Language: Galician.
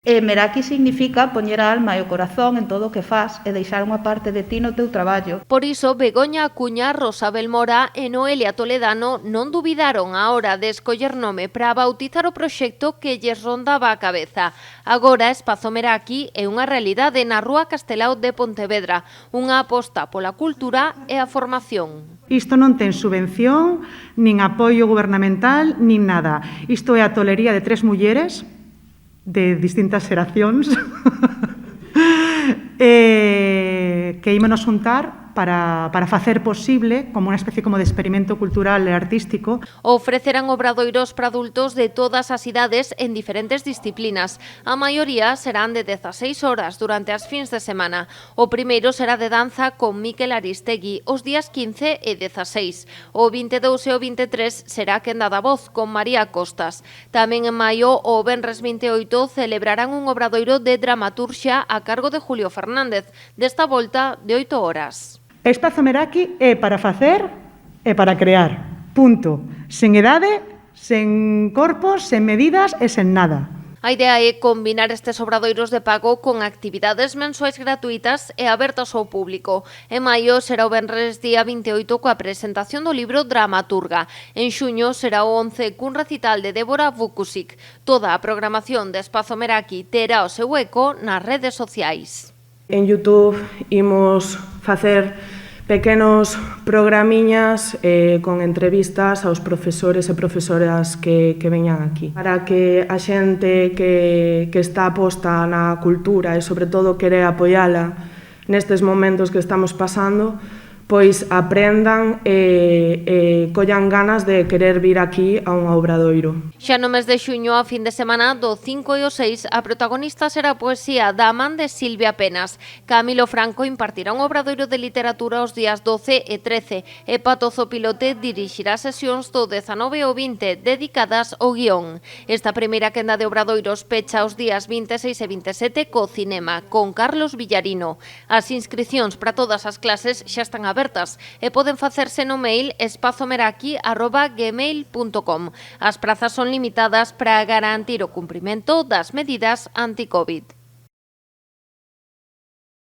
Meraki significa poñer a alma e o corazón en todo o que fas e deixar unha parte de ti no teu traballo. Por iso, Begoña Acuña, Rosabel Mora e Noelia Toledano non dubidaron á hora de escoller nome para bautizar o proxecto que lles rondaba a cabeza. Agora, Espazo Meraki é unha realidade na Rúa Castelao de Pontevedra, unha aposta pola cultura e a formación. Isto non ten subvención, nin apoio gubernamental, nin nada. Isto é a tolería de 3 mulleres de distintas xeracións que ímonos juntar para facer posible como unha especie como de experimento cultural e artístico. Ofrecerán obradoiros para adultos de todas as idades en diferentes disciplinas. A maioría serán de 16 horas durante as fins de semana. O primeiro será de danza con Miquel Aristegui os días 15 e 16. O 22 e o 23 será quenda da voz con María Costas. Tamén en maio, o venres 28, celebrarán un obradoiro de dramaturxia a cargo de Julio Fernández, desta volta de 8 horas. Espazo Meraki é para facer e para crear. Punto. Sen idade, sen corpos, sen medidas e sen nada. A idea é combinar estes obradoiros de pago con actividades mensuais gratuitas e abertas ao público. En maio será o venres día 28 coa presentación do libro Dramaturga. En xuño será o 11 cun recital de Débora Vukusic. Toda a programación de Espazo Meraki terá o seu eco nas redes sociais. En YouTube imos facer pequenos programiñas con entrevistas aos profesores e profesoras que veñan aquí, para que a xente que está posta na cultura e sobre todo quere apoiala nestes momentos que estamos pasando, pois aprendan e collan ganas de querer vir aquí a un obradoiro. Xa no mes de xuño, a fin de semana do 5 e o 6, a protagonista será a poesía da man de Silvia Penas. Camilo Franco impartirá un obradoiro de literatura os días 12 e 13 e Pato Zopilote dirixirá sesións do 19 e o 20 dedicadas ao guión. Esta primeira quenda de obradoiros pecha os días 26 e 27 co cinema, con Carlos Villarino. As inscricións para todas as clases xa están abertas e poden facerse no mail espazomeraki@gmail.com. As prazas son limitadas para garantir o cumprimento das medidas anti-COVID.